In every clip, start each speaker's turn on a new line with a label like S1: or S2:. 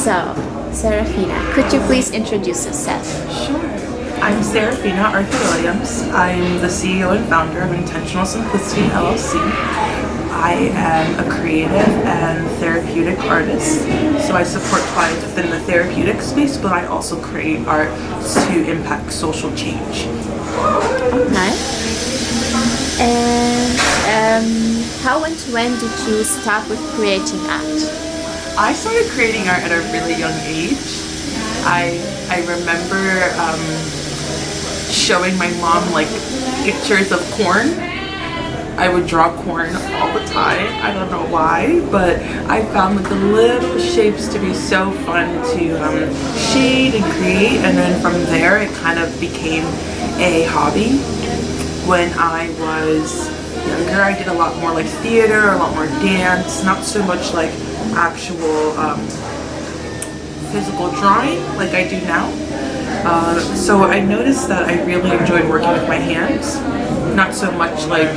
S1: So, Sarafina, could you please introduce yourself?
S2: Sure. I'm Sarafina N. I'm the CEO and founder of Intentional Simplicity LLC. I am a creative and therapeutic artist, so I support clients within the therapeutic space, but I also create art to impact social change.
S1: Okay. And how and when did you start with creating art?
S2: I started creating art at a really young age. I remember showing my mom like pictures of corn. I would draw corn all the time. I don't know why, but I found like the little shapes to be so fun to shade and create, and then from there it kind of became a hobby. When I was younger, I did a lot more like theater, a lot more dance, not so much like actual physical drawing like I do now. So I noticed that I really enjoyed working with my hands, not so much like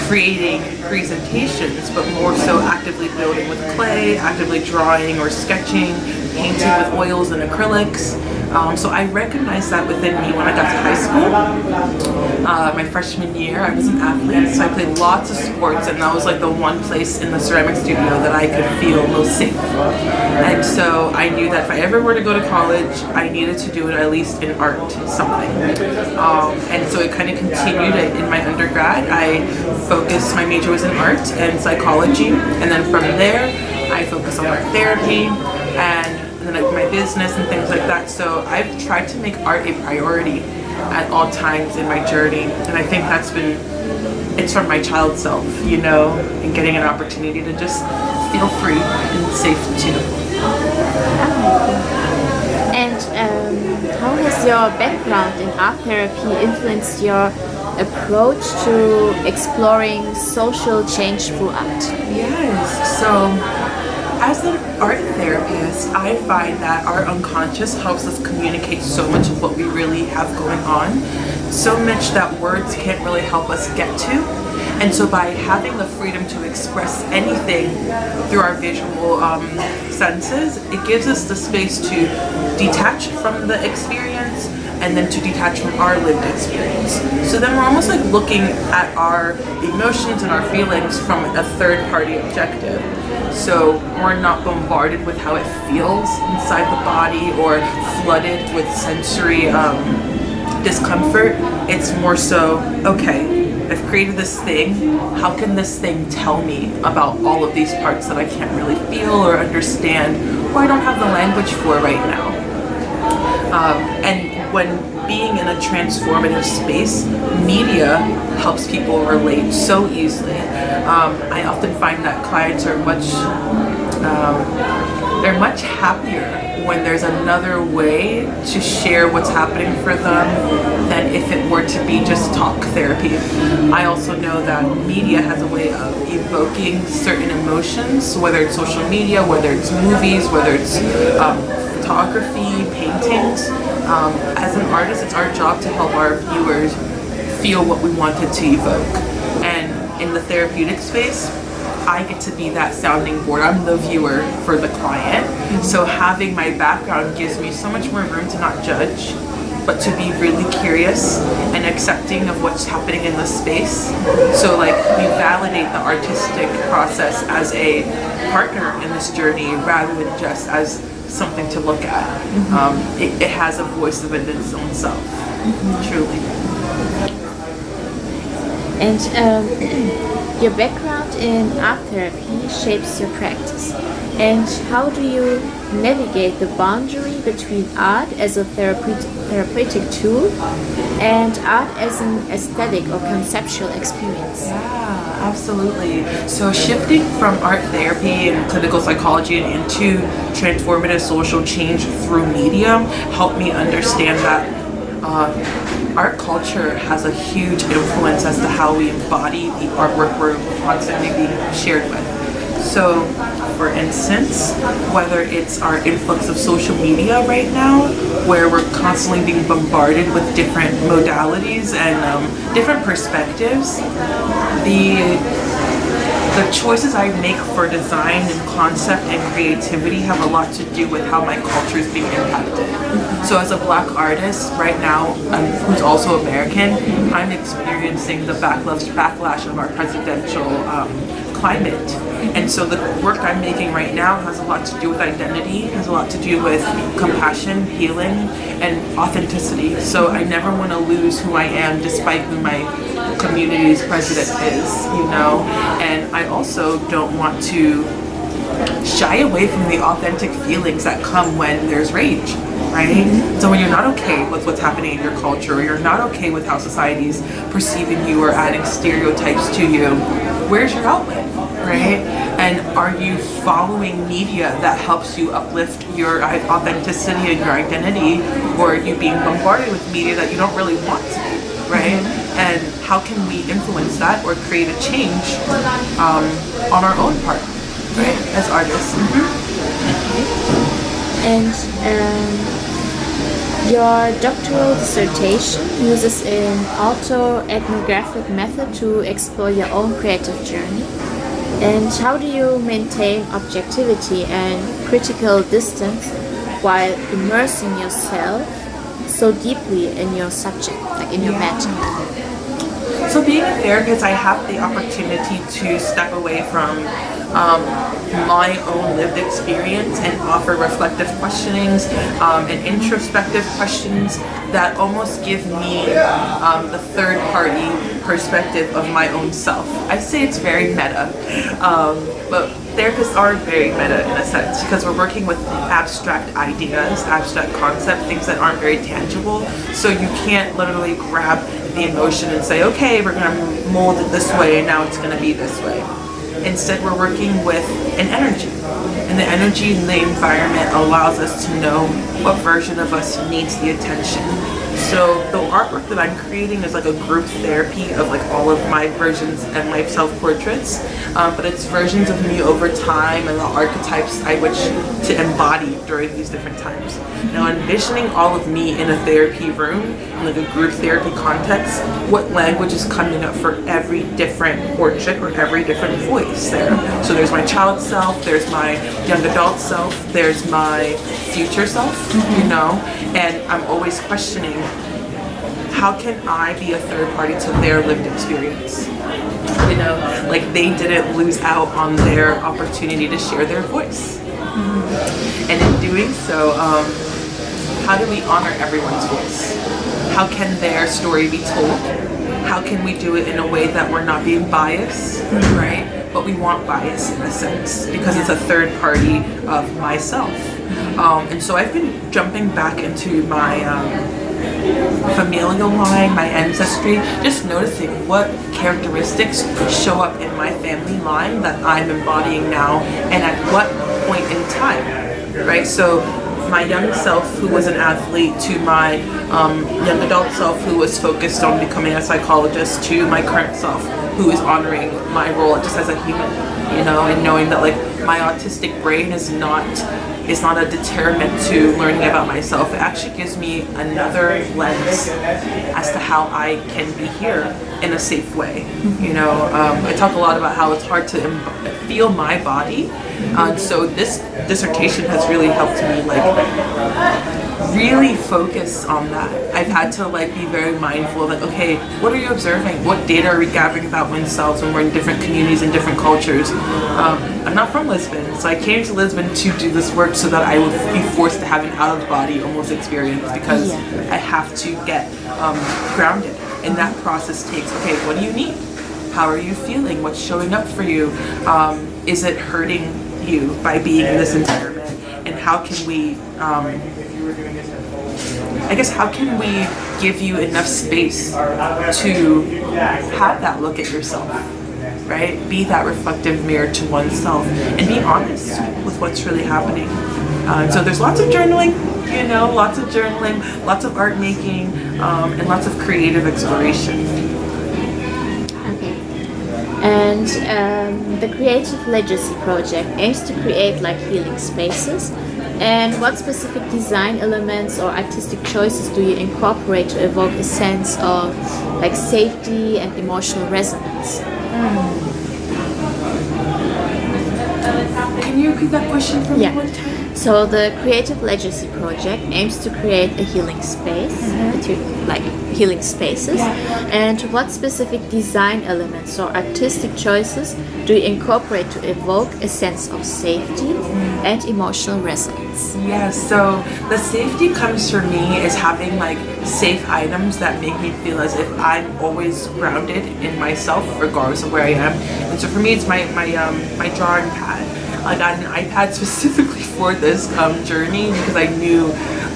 S2: creating presentations, but more so actively building with clay, actively drawing or sketching, painting with oils and acrylics. So I recognized that within me when I got to high school. My freshman year, I was an athlete, so I played lots of sports, and that was like the one place in the ceramic studio that I could feel most safe. And so I knew that if I ever were to go to college, I needed to do it at least in art, something. And so it kind of continued in my undergrad. I focused, my major was in art and psychology, and then from there, I focused on art therapy and then my business and things like that. So I've tried to make art a priority at all times in my journey, and I think that's been, it's from my child self, you know, and getting an opportunity to just feel free and safe too.
S1: And how has your background in art therapy influenced your approach to exploring social change through art?
S2: Yes, so as an art therapist, I find that our unconscious helps us communicate so much of what we really have going on, so much that words can't really help us get to. And so by having the freedom to express anything through our visual senses, it gives us the space to detach from the experience and then to detach from our lived experience. So then we're almost like looking at our emotions and our feelings from a third-party objective. So we're not bombarded with how it feels inside the body or flooded with sensory discomfort. It's more so, okay, I've created this thing, how can this thing tell me about all of these parts that I can't really feel or understand, or I don't have the language for right now. And when being in a transformative space, media helps people relate so easily. I often find that clients are they're much happier when there's another way to share what's happening for them than if it were to be just talk therapy. I also know that media has a way of evoking certain emotions, whether it's social media, whether it's movies, whether it's photography, paintings. As an artist, it's our job to help our viewers feel what we wanted to evoke. And in the therapeutic space, I get to be that sounding board. I'm the viewer for the client. So having my background gives me so much more room to not judge, but to be really curious and accepting of what's happening in the space. So like we validate the artistic process as a partner in this journey rather than just as something to look at. It has a voice of it in its own self, truly.
S1: And your background in art therapy shapes your practice. And how do you navigate the boundary between art as a therapeutic tool and art as an aesthetic or conceptual experience?
S2: Yeah, absolutely. So shifting from art therapy and clinical psychology and into transformative social change through media helped me understand that art culture has a huge influence as to how we embody the artwork we're constantly being shared with. So, for instance, whether it's our influx of social media right now, where we're constantly being bombarded with different modalities and different perspectives, the the choices I make for design and concept and creativity have a lot to do with how my culture is being impacted. So as a Black artist right now, who's also American, I'm experiencing the backlash of our presidential climate. And so the work I'm making right now has a lot to do with identity, has a lot to do with compassion, healing, and authenticity. So I never want to lose who I am despite who my community's president is, you know? And I also don't want to shy away from the authentic feelings that come when there's rage, right? So when you're not okay with what's happening in your culture, or you're not okay with how society's perceiving you or adding stereotypes to you, where's your outlet, right? And are you following media that helps you uplift your authenticity and your identity, or are you being bombarded with media that you don't really want to be, right? And how can we influence that or create a change on our own part, right, as artists?
S1: And your doctoral dissertation uses an autoethnographic method to explore your own creative journey. And how do you maintain objectivity and critical distance while immersing yourself so deeply in your subject, like in your matter?
S2: So being a therapist, I have the opportunity to step away from my own lived experience and offer reflective questionings and introspective questions that almost give me the third party perspective of my own self. I say it's very meta, but therapists are very meta in a sense because we're working with abstract ideas, abstract concepts, things that aren't very tangible. So you can't literally grab the emotion and say, okay, we're going to mold it this way and now it's going to be this way. Instead, we're working with an energy. And the energy in the environment allows us to know what version of us needs the attention. So the artwork that I'm creating is like a group therapy of like all of my versions and my self-portraits, but it's versions of me over time and the archetypes I wish to embody during these different times. Now envisioning all of me in a therapy room, in like a group therapy context, what language is coming up for every different portrait or every different voice there. So there's my child self, there's my young adult self, there's my future self, you know, and I'm always questioning, how can I be a third party to their lived experience? You know, like they didn't lose out on their opportunity to share their voice. And in doing so, how do we honor everyone's voice? How can their story be told? How can we do it in a way that we're not being biased, right? But we want bias in a sense because it's a third party of myself. And so I've been jumping back into my familial line, my ancestry, just noticing what characteristics show up in my family line that I'm embodying now and at what point in time, right? So my young self who was an athlete to my young adult self who was focused on becoming a psychologist to my current self who is honoring my role just as a human, you know, and knowing that like my autistic brain is not a deterrent to learning about myself. It actually gives me another lens as to how I can be here in a safe way. You know, I talk a lot about how it's hard to feel my body. So this dissertation has really helped me like really focus on that. I've had to like be very mindful of like, okay, what are you observing? What data are we gathering about oneself when we're in different communities and different cultures? I'm not from Lisbon, so I came to Lisbon to do this work so that I would be forced to have an out-of-body almost experience because I have to get grounded. And that process takes, okay, what do you need? How are you feeling? What's showing up for you? Is it hurting you by being in this environment? And how can we, how can we give you enough space to have that look at yourself, right? Be that reflective mirror to oneself and be honest with what's really happening. So there's lots of journaling, you know, lots of art making, and lots of creative exploration.
S1: Okay. And the Creative Legacy Project aims to create like healing spaces. And what specific design elements or artistic choices do you incorporate to evoke a sense of like safety and emotional resonance?
S2: Can you repeat that question for me one time?
S1: So the Creative Legacy Project aims to create a healing space, healing spaces. And what specific design elements or artistic choices do you incorporate to evoke a sense of safety and emotional resonance?
S2: Yes, so the safety comes for me is having like safe items that make me feel as if I'm always grounded in myself, regardless of where I am. And so for me, it's my drawing pad. I got an iPad specifically for this journey because I knew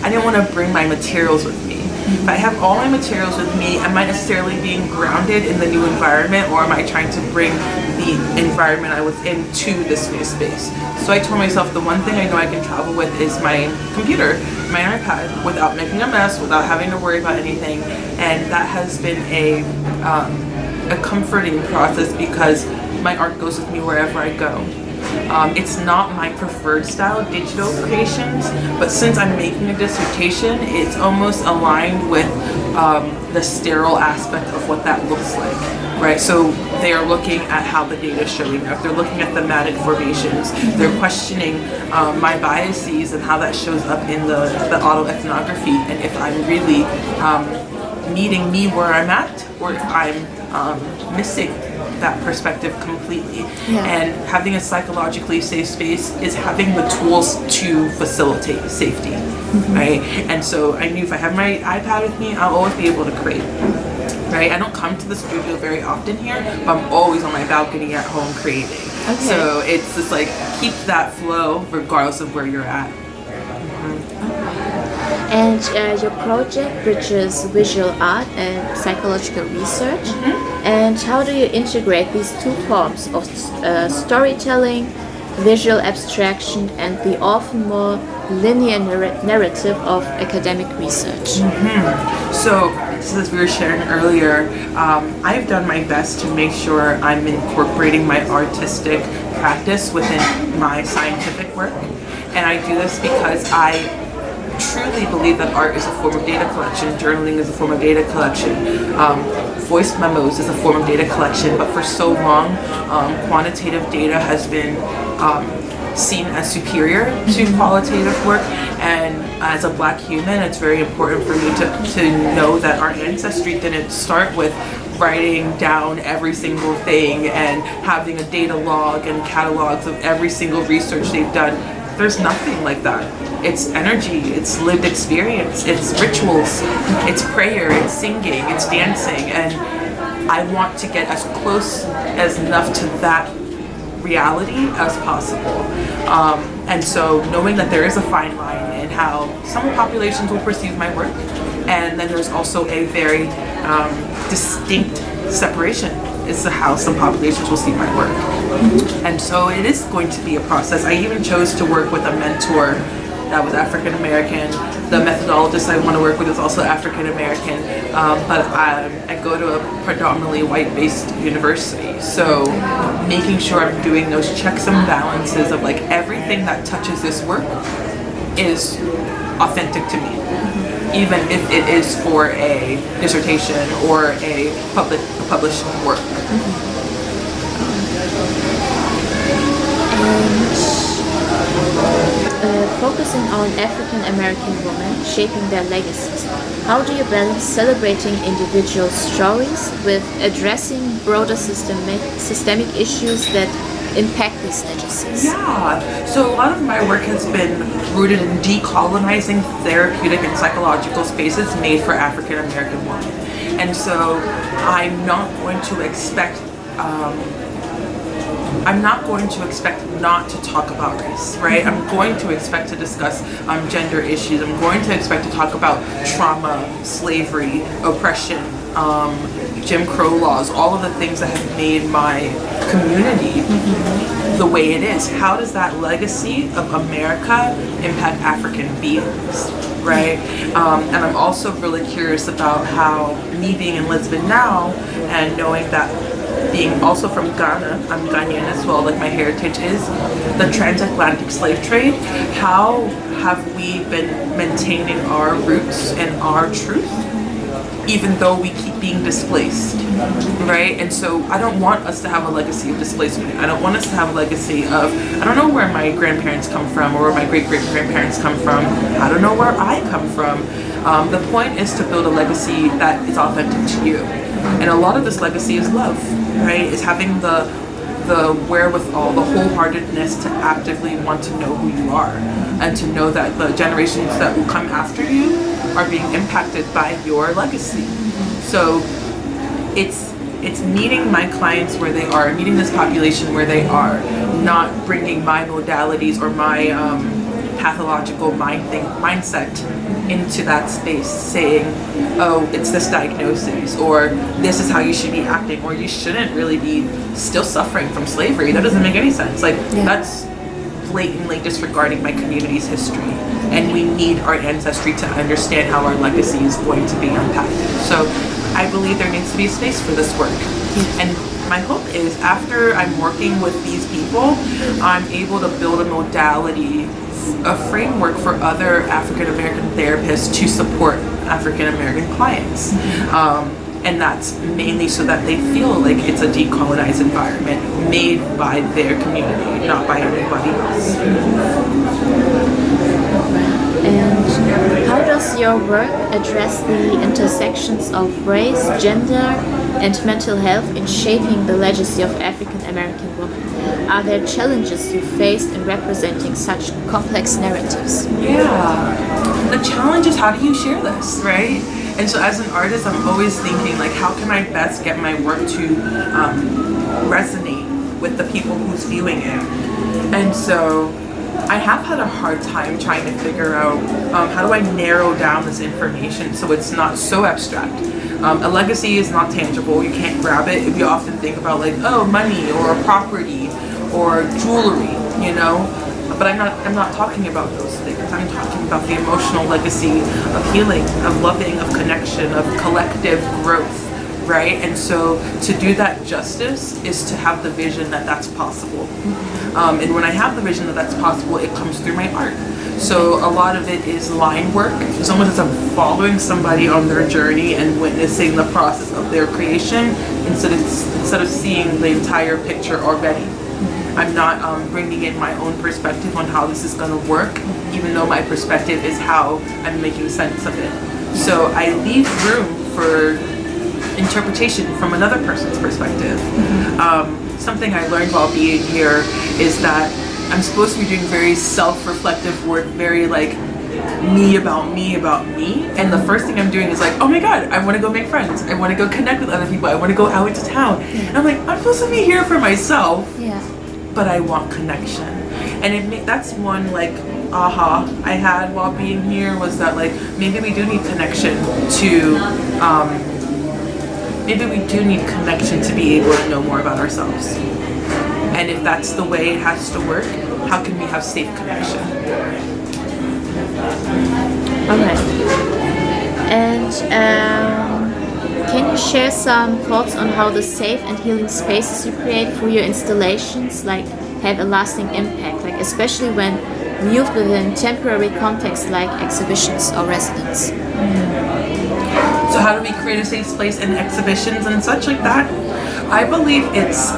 S2: I didn't want to bring my materials with me. If I have all my materials with me, am I necessarily being grounded in the new environment, or am I trying to bring the environment I was in to this new space? So I told myself the one thing I know I can travel with is my computer, my iPad, without making a mess, without having to worry about anything. And that has been a comforting process because my art goes with me wherever I go. It's not my preferred style, digital creations, but since I'm making a dissertation, it's almost aligned with the sterile aspect of what that looks like, right? So they are looking at how the data is showing up. They're looking at thematic formations. They're questioning my biases and how that shows up in the autoethnography, and if I'm really meeting me where I'm at, or if I'm missing that perspective completely. And having a psychologically safe space is having the tools to facilitate safety, right? And so I knew if I have my iPad with me, I'll always be able to create, right? I don't come to the studio very often here, but I'm always on my balcony at home creating. So it's just like, keep that flow regardless of where you're at.
S1: And your project bridges visual art and psychological research. And how do you integrate these two forms of storytelling, visual abstraction, and the often more linear narrative of academic research?
S2: So, as we were sharing earlier, I've done my best to make sure I'm incorporating my artistic practice within my scientific work. And I do this because I truly believe that art is a form of data collection, journaling is a form of data collection, voice memos is a form of data collection, but for so long, quantitative data has been seen as superior to qualitative work. And as a Black human, it's very important for me to know that our ancestry didn't start with writing down every single thing and having a data log and catalogs of every single research they've done. There's nothing like that. It's energy, it's lived experience, it's rituals, it's prayer, it's singing, it's dancing, and I want to get as close as enough to that reality as possible. And so knowing that there is a fine line in how some populations will perceive my work, and then there's also a very distinct separation is how some populations will see my work. And so it is going to be a process. I even chose to work with a mentor that was African American. The methodologist I want to work with is also African American, but I go to a predominantly white-based university. So making sure I'm doing those checks and balances of like everything that touches this work is authentic to me, even if it is for a dissertation or a published work.
S1: And focusing on African American women shaping their legacies, how do you balance celebrating individual stories with addressing broader systemic issues that impact these legacies?
S2: Yeah, so a lot of my work has been rooted in decolonizing therapeutic and psychological spaces made for African American women. And so I'm not going to expect not to talk about race, right? I'm going to expect to discuss gender issues. I'm going to expect to talk about trauma, slavery, oppression, Jim Crow laws, all of the things that have made my community the way it is. How does that legacy of America impact African beings, right? And I'm also really curious about how me being in Lisbon now and knowing that being also from Ghana, I'm Ghanaian as well, like my heritage is, the transatlantic slave trade, how have we been maintaining our roots and our truth even though we keep being displaced, right? And so I don't want us to have a legacy of displacement. I don't want us to have a legacy of, I don't know where my grandparents come from or where my great-great-grandparents come from. I don't know where I come from. The point is to build a legacy that is authentic to you. And a lot of this legacy is love, right? Is having the wherewithal, the wholeheartedness to actively want to know who you are and to know that the generations that will come after you are being impacted by your legacy. So it's meeting my clients where they are, meeting this population where they are, not bringing my modalities or my pathological mindset into that space, saying, oh, it's this diagnosis, or this is how you should be acting, or you shouldn't really be still suffering from slavery. That doesn't make any sense. Like, that's blatantly disregarding my community's history, and we need our ancestry to understand how our legacy is going to be impacted. So I believe there needs to be a space for this work. And my hope is after I'm working with these people, I'm able to build a modality, a framework for other African American therapists to support African American clients. And that's mainly so that they feel like it's a decolonized environment made by their community, not by anybody else.
S1: And how does your work address the intersections of race, gender, and mental health in shaping the legacy of African American women? Are there challenges you faced in representing such complex narratives?
S2: Yeah, the challenge is, how do you share this, right? And so as an artist, I'm always thinking, like, how can I best get my work to resonate with the people who's viewing it? And so I have had a hard time trying to figure out how do I narrow down this information so it's not so abstract. A legacy is not tangible. You can't grab it. We often think about, like, oh, money or a property or jewelry, you know? But I'm not talking about those things. I'm talking about the emotional legacy of healing, of loving, of connection, of collective growth, right? And so to do that justice is to have the vision that that's possible. And when I have the vision that that's possible, it comes through my art. So a lot of it is line work. It's almost as I'm following somebody on their journey and witnessing the process of their creation instead of seeing the entire picture already. I'm not bringing in my own perspective on how this is going to work, even though my perspective is how I'm making sense of it. So I leave room for interpretation from another person's perspective. Something I learned while being here is that I'm supposed to be doing very self-reflective work, very like me about me. And the first thing I'm doing is like, oh my God, I want to go make friends. I want to go connect with other people. I want to go out into town. And I'm like, I'm supposed to be here for myself. But I want connection. And that's one like aha I had while being here, was that like maybe we do need connection to be able to know more about ourselves. And if that's the way it has to work, how can we have safe connection?
S1: Okay. And can you share some thoughts on how the safe and healing spaces you create for your installations have a lasting impact, especially when viewed within temporary contexts like exhibitions or residence?
S2: So how do we create a safe space in exhibitions and such like that? I believe it's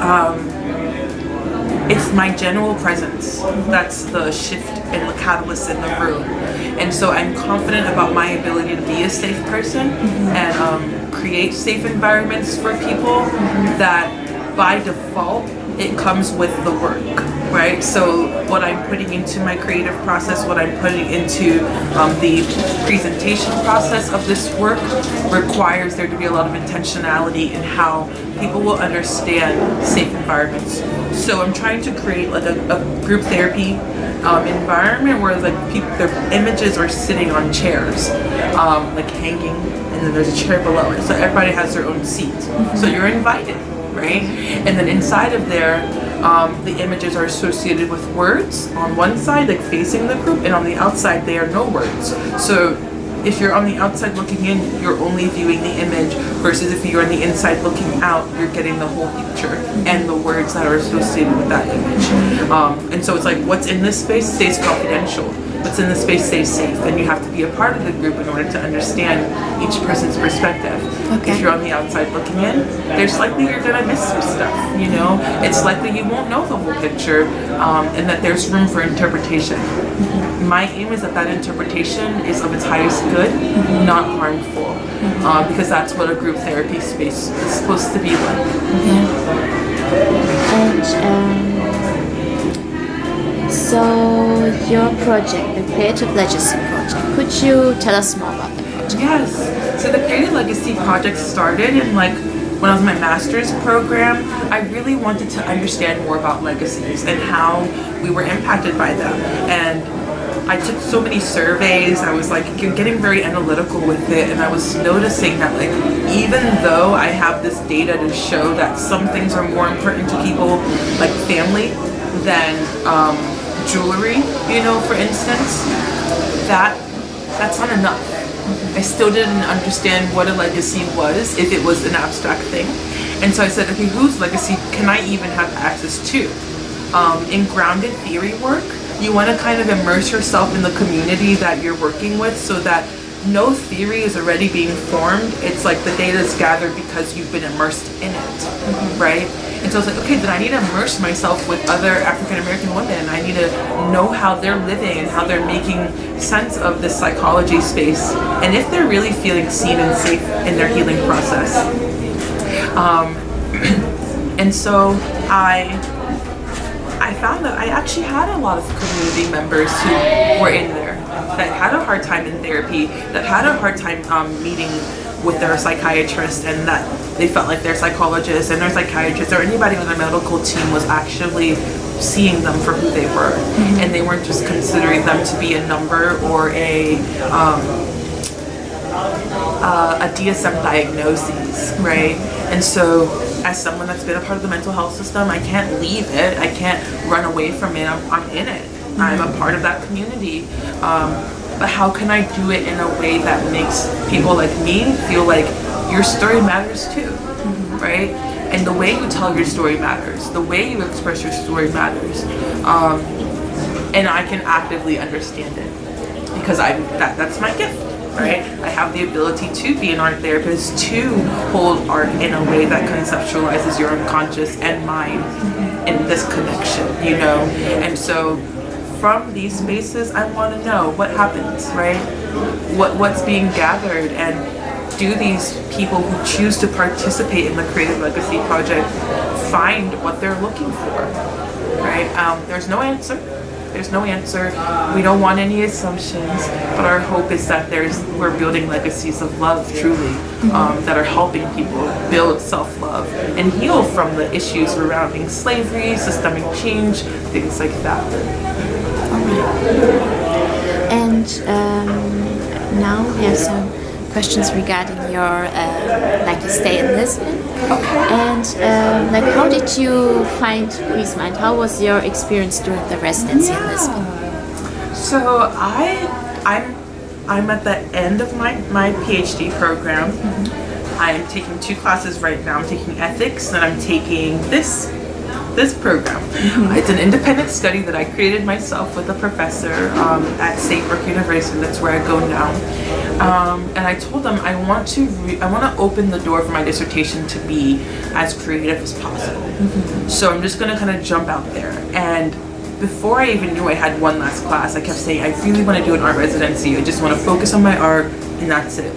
S2: my general presence that's the shift and the catalyst in the room. And so I'm confident about my ability to be a safe person and create safe environments for people that by default it comes with the work, right? So what I'm putting into my creative process, what I'm putting into the presentation process of this work requires there to be a lot of intentionality in how people will understand safe environments. So I'm trying to create like a group therapy environment where like their images are sitting on chairs, like hanging, and then there's a chair below it. So everybody has their own seat. So you're invited, right? And then inside of there, the images are associated with words on one side, like facing the group, and on the outside, they are no words. So if you're on the outside looking in, you're only viewing the image, versus if you're on the inside looking out, you're getting the whole picture and the words that are associated with that image. And so it's like what's in this space stays confidential. what's in the space stays safe, and you have to be a part of the group in order to understand each person's perspective.
S1: Okay.
S2: If you're on the outside looking in, there's likely you're gonna miss some stuff, you know? It's likely you won't know the whole picture, and that there's room for interpretation. My aim is that that interpretation is of its highest good, not harmful, because that's what a group therapy space is supposed to be like.
S1: Yeah. And so your project, the Creative Legacy Project, could you tell us more about the project?
S2: Yes. So the Creative Legacy Project started in when I was in my master's program. I really wanted to understand more about legacies and how we were impacted by them. And I took so many surveys. I was getting very analytical with it, and I was noticing that even though I have this data to show that some things are more important to people, like family, than jewelry, for instance, that's not enough. I still didn't understand what a legacy was, if it was an abstract thing. And so I said, okay, whose legacy can I even have access to? In grounded theory work, you want to kind of immerse yourself in the community that you're working with, so that no theory is already being formed. It's like the data is gathered because you've been immersed in it, right? And so I was like, okay, then I need to immerse myself with other African American women. I need to know how they're living and how they're making sense of this psychology space, and if they're really feeling seen and safe in their healing process. And so I found that I actually had a lot of community members who were in there that had a hard time in therapy, that had a hard time meeting with their psychiatrist, and that they felt like their psychologist and their psychiatrist or anybody on their medical team was actually seeing them for who they were, and they weren't just considering them to be a number or a DSM diagnosis, right? And so as someone that's been a part of the mental health system, I can't leave it. I can't run away from it. I'm in it. I'm a part of that community. But how can I do it in a way that makes people like me feel like your story matters too, right? And the way you tell your story matters. The way you express your story matters. And I can actively understand it because that's my gift. Right? I have the ability to be an art therapist, to hold art in a way that conceptualizes your unconscious and mind in this connection, And so from these spaces, I want to know what happens, right? What's being gathered, and do these people who choose to participate in the Creative Legacy Project find what they're looking for, right? There's no answer. There's no answer. We don't want any assumptions, but our hope is that we're building legacies of love, truly, that are helping people build self-love and heal from the issues surrounding slavery, systemic change, things like that.
S1: And now we have some questions regarding your stay in Lisbon.
S2: Okay.
S1: And how did you find PRISMA, and how was your experience during the residency in Lisbon?
S2: So I'm at the end of my PhD program. I'm taking 2 classes right now. I'm taking ethics, and I'm taking this program. It's an independent study that I created myself with a professor at St. Brooke University. That's where I go now. And I told them I want to open the door for my dissertation to be as creative as possible. So I'm just going to kind of jump out there. And before I even knew I had one last class, I kept saying I really want to do an art residency. I just want to focus on my art, and that's it.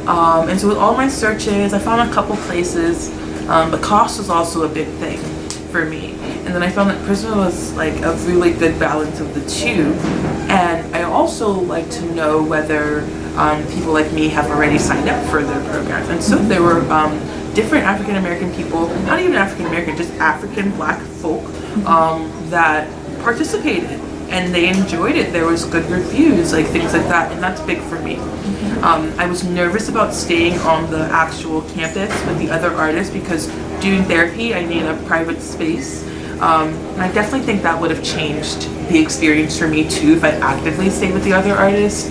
S2: And so with all my searches, I found a couple places, but cost was also a big thing for me. And then I found that PRISMA was a really good balance of the two. And I also like to know whether people like me have already signed up for their programs. And so there were different African American people, not even African American, just African Black folk that participated, and they enjoyed it. There was good reviews, things like that, and that's big for me. I was nervous about staying on the actual campus with the other artists because doing therapy, I need a private space. And I definitely think that would have changed the experience for me too if I actively stayed with the other artists.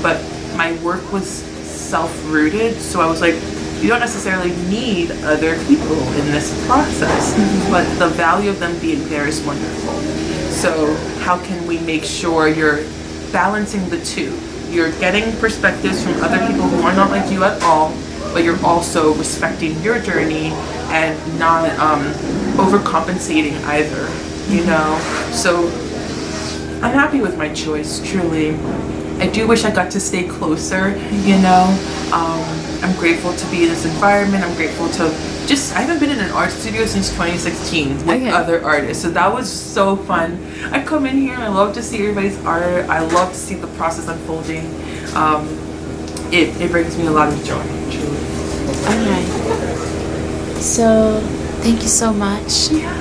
S2: But my work was self-rooted, so I was like, you don't necessarily need other people in this process, but the value of them being there is wonderful. So how can we make sure you're balancing the two. You're getting perspectives from other people who are not like you at all, but you're also respecting your journey and not overcompensating either, you know? So I'm happy with my choice, truly. I do wish I got to stay closer, you know? I'm grateful to be in this environment. I'm grateful to I haven't been in an art studio since 2016 with other artists. So that was so fun. I come in here, I love to see everybody's art. I love to see the process unfolding. It brings me a lot of joy, truly.
S1: Alright. So, thank you so much.
S2: Yeah.